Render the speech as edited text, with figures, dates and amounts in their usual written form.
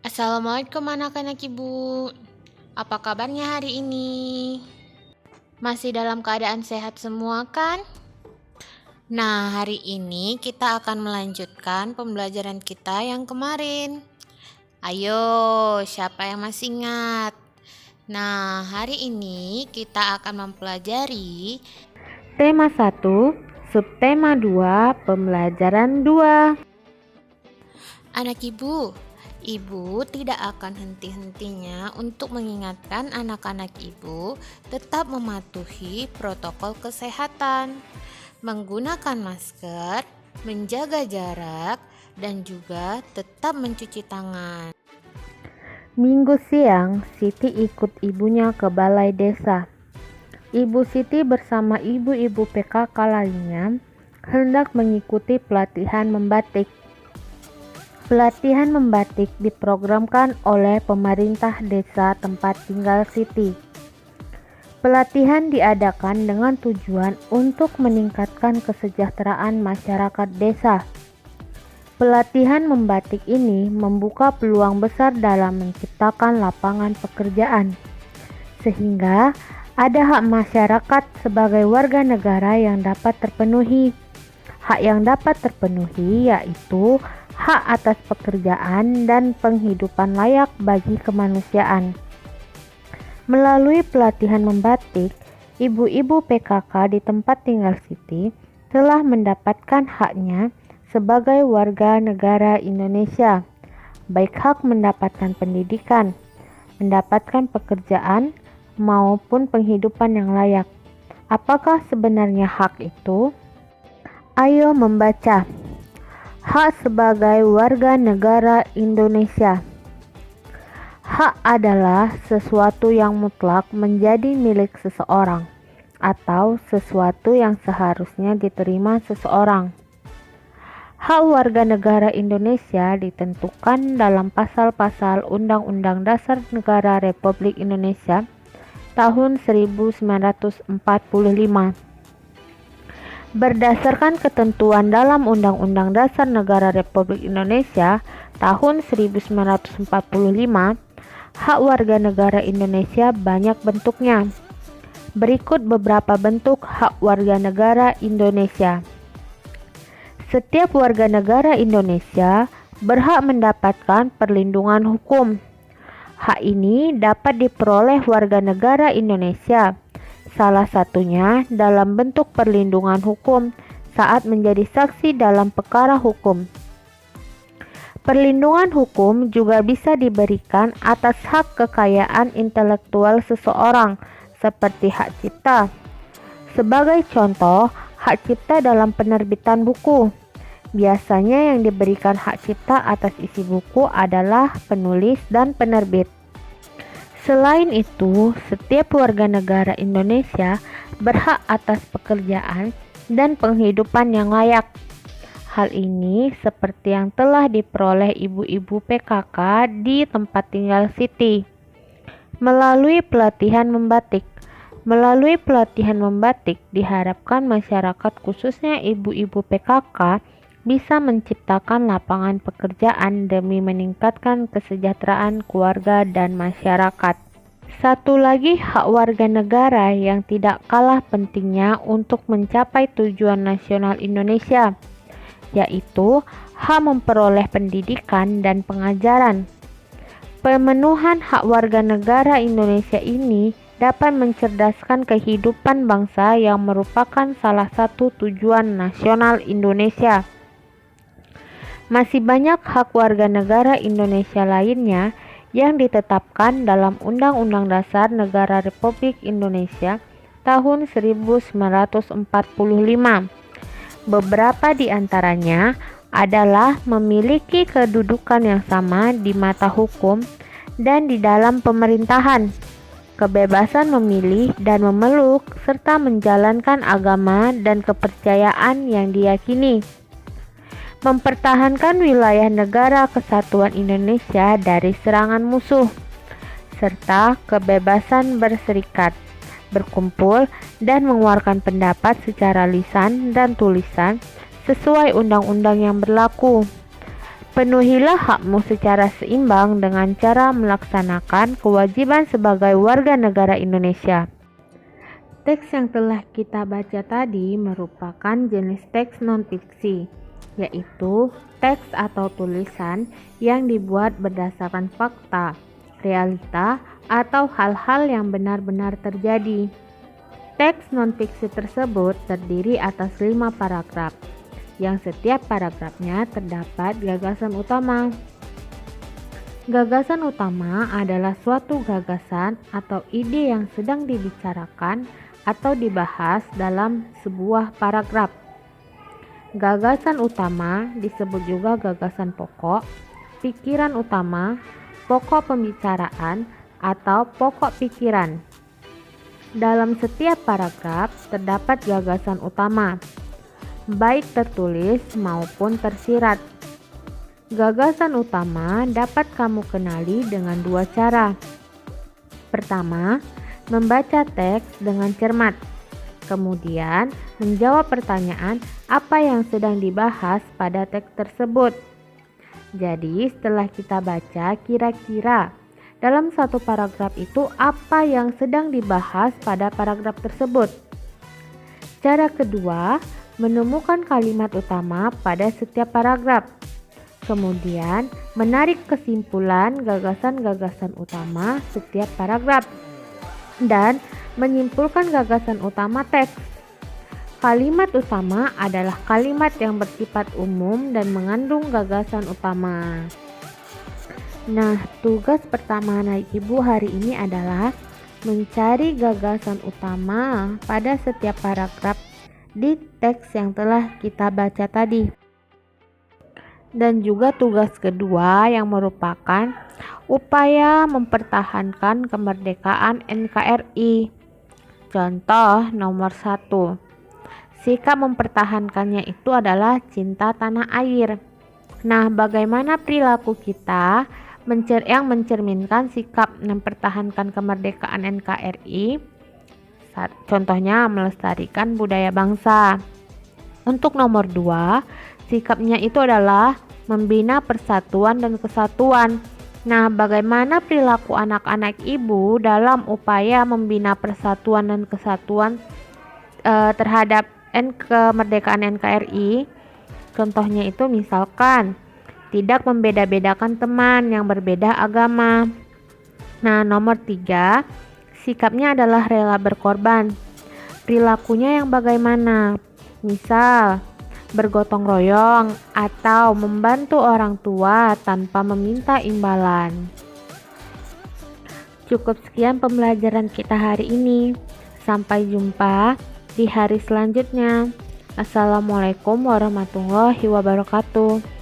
Assalamualaikum anak-anak ibu. Apa kabarnya hari ini? Masih dalam keadaan sehat semua kan? Nah, hari ini kita akan melanjutkan pembelajaran kita yang kemarin. Ayo, siapa yang masih ingat? Nah, hari ini kita akan mempelajari Tema 1, subtema 2, pembelajaran 2. Anak ibu tidak akan henti-hentinya untuk mengingatkan anak-anak ibu tetap mematuhi protokol kesehatan, menggunakan masker, menjaga jarak, dan juga tetap mencuci tangan. Minggu siang, Siti ikut ibunya ke balai desa. Ibu Siti bersama ibu-ibu PKK lainnya hendak mengikuti pelatihan membatik. Pelatihan membatik diprogramkan oleh pemerintah desa tempat tinggal Siti. Pelatihan diadakan dengan tujuan untuk meningkatkan kesejahteraan masyarakat desa. Pelatihan membatik ini membuka peluang besar dalam menciptakan lapangan pekerjaan, sehingga ada hak masyarakat sebagai warga negara yang dapat terpenuhi. Hak yang dapat terpenuhi yaitu hak atas pekerjaan dan penghidupan layak bagi kemanusiaan. Melalui pelatihan membatik, ibu-ibu PKK di tempat tinggal Siti telah mendapatkan haknya sebagai warga negara Indonesia, baik hak mendapatkan pendidikan, mendapatkan pekerjaan, maupun penghidupan yang layak. Apakah sebenarnya hak itu? Ayo membaca. Hak sebagai warga negara Indonesia. Hak adalah sesuatu yang mutlak menjadi milik seseorang atau sesuatu yang seharusnya diterima seseorang. Hak warga negara Indonesia ditentukan dalam pasal-pasal Undang-Undang Dasar Negara Republik Indonesia tahun 1945. Berdasarkan ketentuan dalam Undang-Undang Dasar Negara Republik Indonesia tahun 1945, hak warga negara Indonesia banyak bentuknya. Berikut beberapa bentuk hak warga negara Indonesia. Setiap warga negara Indonesia berhak mendapatkan perlindungan hukum. Hak ini dapat diperoleh warga negara Indonesia, salah satunya dalam bentuk perlindungan hukum saat menjadi saksi dalam perkara hukum. Perlindungan hukum juga bisa diberikan atas hak kekayaan intelektual seseorang, seperti hak cipta. Sebagai contoh, hak cipta dalam penerbitan buku. Biasanya yang diberikan hak cipta atas isi buku adalah penulis dan penerbit. Selain itu, setiap warga negara Indonesia berhak atas pekerjaan dan penghidupan yang layak. Hal ini seperti yang telah diperoleh ibu-ibu PKK di tempat tinggal Siti. Melalui pelatihan membatik. Melalui pelatihan membatik diharapkan masyarakat khususnya ibu-ibu PKK bisa menciptakan lapangan pekerjaan demi meningkatkan kesejahteraan keluarga dan masyarakat. Satu lagi hak warga negara yang tidak kalah pentingnya untuk mencapai tujuan nasional Indonesia, yaitu hak memperoleh pendidikan dan pengajaran. Pemenuhan hak warga negara Indonesia ini dapat mencerdaskan kehidupan bangsa yang merupakan salah satu tujuan nasional Indonesia. Masih banyak hak warga negara Indonesia lainnya yang ditetapkan dalam Undang-Undang Dasar Negara Republik Indonesia tahun 1945. Beberapa di antaranya adalah memiliki kedudukan yang sama di mata hukum dan di dalam pemerintahan, kebebasan memilih dan memeluk, serta menjalankan agama dan kepercayaan yang diyakini, mempertahankan wilayah negara kesatuan Indonesia dari serangan musuh, serta kebebasan berserikat, berkumpul, dan mengeluarkan pendapat secara lisan dan tulisan sesuai undang-undang yang berlaku. Penuhilah hakmu secara seimbang dengan cara melaksanakan kewajiban sebagai warga negara Indonesia. Teks yang telah kita baca tadi merupakan jenis teks non-fiksi, yaitu teks atau tulisan yang dibuat berdasarkan fakta, realita, atau hal-hal yang benar-benar terjadi. Teks non-fiksi tersebut terdiri atas 5 paragraf, yang setiap paragrafnya terdapat gagasan utama. Gagasan utama adalah suatu gagasan atau ide yang sedang dibicarakan atau dibahas dalam sebuah paragraf. Gagasan utama disebut juga gagasan pokok, pikiran utama, pokok pembicaraan, atau pokok pikiran. Dalam setiap paragraf terdapat gagasan utama, baik tertulis maupun tersirat. Gagasan utama dapat kamu kenali dengan 2 cara. Pertama, membaca teks dengan cermat. Kemudian, menjawab pertanyaan apa yang sedang dibahas pada teks tersebut. Jadi, setelah kita baca kira-kira dalam satu paragraf itu apa yang sedang dibahas pada paragraf tersebut. Cara kedua, menemukan kalimat utama pada setiap paragraf. Kemudian, menarik kesimpulan gagasan-gagasan utama setiap paragraf dan menyimpulkan gagasan utama teks. Kalimat utama adalah kalimat yang bersifat umum dan mengandung gagasan utama. Nah, tugas pertama anak ibu hari ini adalah mencari gagasan utama pada setiap paragraf di teks yang telah kita baca tadi. Dan juga tugas kedua yang merupakan upaya mempertahankan kemerdekaan NKRI. Contoh nomor 1. Sikap mempertahankannya itu adalah cinta tanah air. Nah, bagaimana perilaku kita yang mencerminkan sikap mempertahankan kemerdekaan NKRI? Contohnya melestarikan budaya bangsa. Untuk nomor 2, sikapnya itu adalah membina persatuan dan kesatuan. Nah, bagaimana perilaku anak-anak ibu dalam upaya membina persatuan dan kesatuan terhadap kemerdekaan NKRI? Contohnya itu misalkan tidak membeda-bedakan teman yang berbeda agama. Nah, nomor 3, sikapnya adalah rela berkorban. Perilakunya yang bagaimana? Misal, bergotong royong atau membantu orang tua tanpa meminta imbalan. Cukup sekian pembelajaran kita hari ini. Sampai jumpa di hari selanjutnya. Assalamualaikum warahmatullahi wabarakatuh.